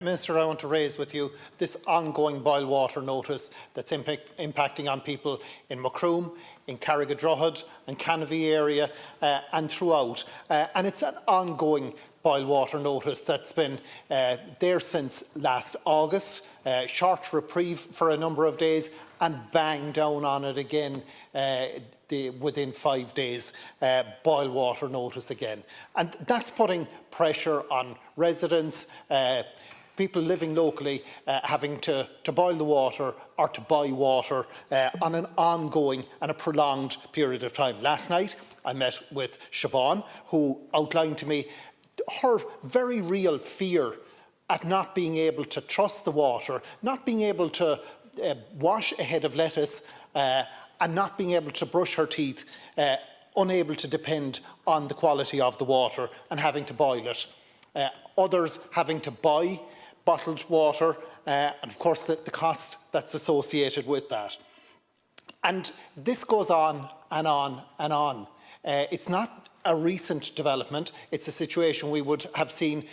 Minister, I want to raise with you this ongoing boil water notice that's impacting on people in Macroom, in Carrigadrohid and Canovee area and throughout. And it's an ongoing boil water notice that's been there since last August. Short reprieve for a number of days and bang down on it again within 5 days, boil water notice again. And that's putting pressure on residents, people living locally having to boil the water or to buy water on an ongoing and a prolonged period of time. Last night I met with Siobhan, who outlined to me her very real fear at not being able to trust the water, not being able to wash a head of lettuce and not being able to brush her teeth, unable to depend on the quality of the water and having to boil it. Others having to buy bottled water and of course the cost that's associated with that. And this goes on and on and on. It's not a recent development, it's a situation we would have seen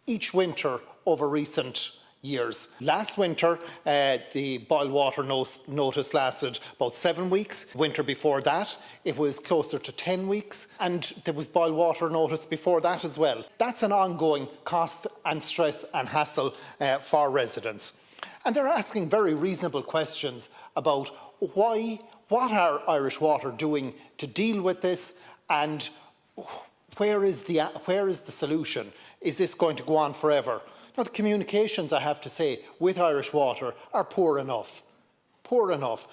each winter over recent years. Last winter, the boil water notice lasted about 7 weeks. Winter before that, it was closer to 10 weeks, and there was boil water notice before that as well. That's an ongoing cost and stress and hassle for residents. And they're asking very reasonable questions about what are Irish Water doing to deal with this, and where is the solution? Is this going to go on forever? Now, the communications, I have to say, with Irish Water are poor enough. Poor enough.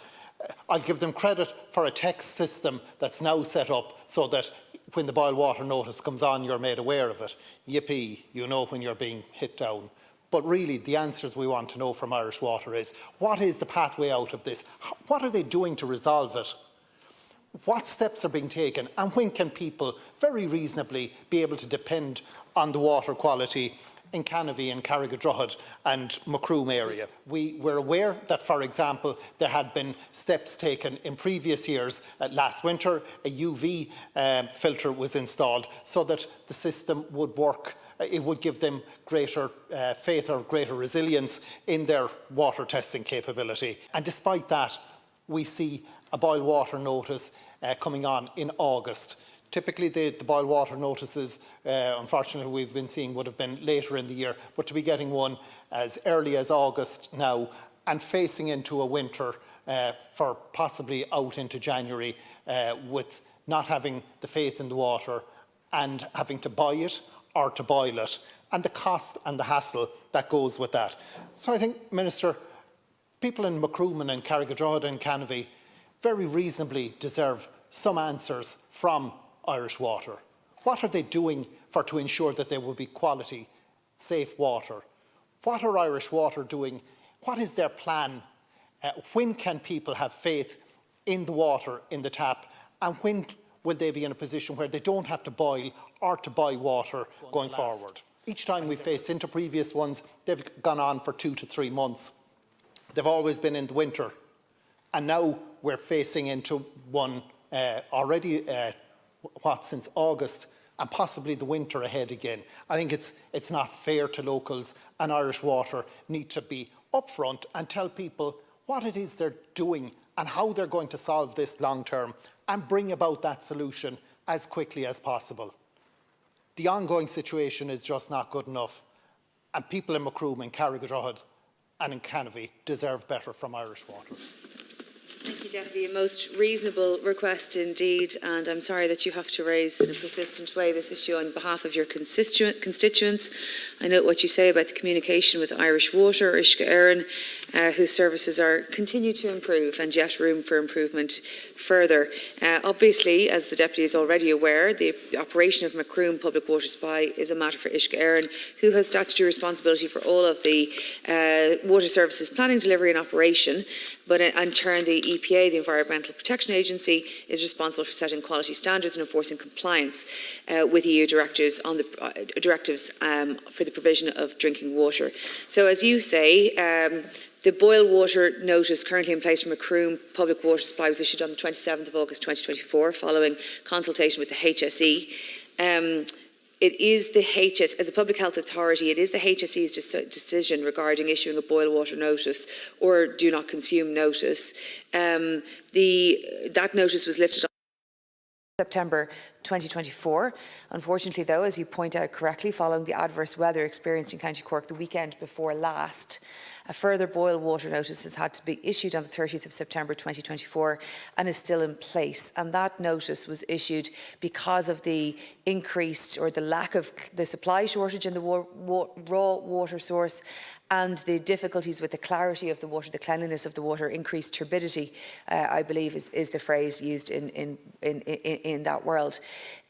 I'll give them credit for a text system that's now set up so that when the boil water notice comes on, you're made aware of it. Yippee, you know when you're being hit down. But really, the answers we want to know from Irish Water is, what is the pathway out of this? What are they doing to resolve it? What steps are being taken? And when can people very reasonably be able to depend on the water quality in Canovee and Carrigadrohid and Macroom area? We were aware that, for example, there had been steps taken in previous years. Last winter, a UV filter was installed so that the system would work. It would give them greater faith or greater resilience in their water testing capability. And despite that, we see a boil water notice coming on in August. Typically, the boil water notices, unfortunately, we've been seeing would have been later in the year, but to be getting one as early as August now and facing into a winter for possibly out into January with not having the faith in the water and having to buy it or to boil it, and the cost and the hassle that goes with that. So I think, Minister, people in Macroom and Carrigadrohid and Canovee very reasonably deserve some answers from Irish Water. What are they doing to ensure that there will be quality, safe water? What are Irish Water doing? What is their plan? When can people have faith in the water in the tap? And when will they be in a position where they don't have to boil or to buy water going forward? Each time we've faced into previous ones, they've gone on for 2 to 3 months. They've always been in the winter. And now we're facing into one already since August, and possibly the winter ahead again. I think it's not fair to locals, and Irish Water need to be upfront and tell people what it is they're doing and how they're going to solve this long term and bring about that solution as quickly as possible. The ongoing situation is just not good enough, and people in Macroom and Carrigadrohid and in Canovee deserve better from Irish Water. Thank you, Deputy. A most reasonable request indeed, and I'm sorry that you have to raise in a persistent way this issue on behalf of your constituents. I note what you say about the communication with Irish Water, Uisce Éireann, whose services continue to improve and yet room for improvement further. Obviously, as the Deputy is already aware, the operation of Macroom Public Water Supply is a matter for Uisce Éireann, who has statutory responsibility for all of the water services planning, delivery and operation, but in turn the EPA, the Environmental Protection Agency, is responsible for setting quality standards and enforcing compliance with EU directives for the provision of drinking water. So as you say, the boil water notice currently in place for Macroom Public Water Supply was issued on the 27th of August 2024 following consultation with the HSE. it is the as a public health authority, it is the HSE's decision regarding issuing a boil water notice or do not consume notice. That notice was lifted on September 2024. Unfortunately, though, as you point out correctly, following the adverse weather experienced in County Cork the weekend before last, a further boil water notice has had to be issued on the 30th of September 2024 and is still in place. And that notice was issued because of the increased or the lack of the supply shortage in the raw water source and the difficulties with the clarity of the water, the cleanliness of the water, increased turbidity, I believe is the phrase used in that world.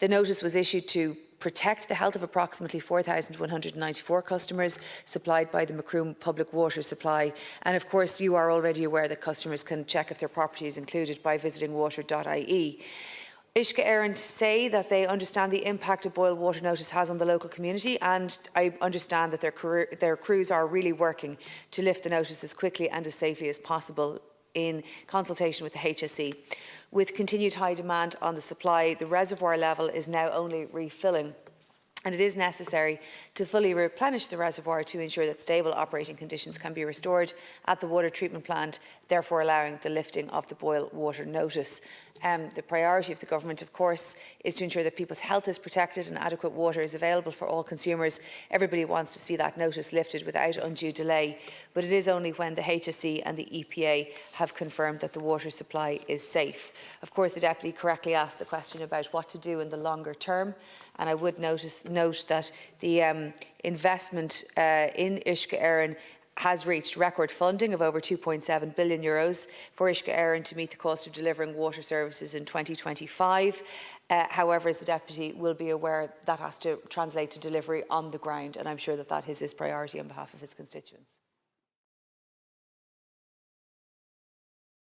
The notice was issued to protect the health of approximately 4,194 customers supplied by the Macroom public water supply. And of course, you are already aware that customers can check if their property is included by visiting water.ie. Uisce Éireann say that they understand the impact a boil water notice has on the local community, and I understand that their crews are really working to lift the notice as quickly and as safely as possible in consultation with the HSE. With continued high demand on the supply, the reservoir level is now only refilling, and it is necessary to fully replenish the reservoir to ensure that stable operating conditions can be restored at the water treatment plant, therefore allowing the lifting of the boil water notice. The priority of the government, of course, is to ensure that people's health is protected and adequate water is available for all consumers. Everybody wants to see that notice lifted without undue delay, but it is only when the HSE and the EPA have confirmed that the water supply is safe. Of course, the Deputy correctly asked the question about what to do in the longer term, and I would note that the investment in Uisce Éireann has reached record funding of over €2.7 billion for Uisce Éireann to meet the cost of delivering water services in 2025. However, as the Deputy will be aware, that has to translate to delivery on the ground, and I'm sure that that is his priority on behalf of his constituents.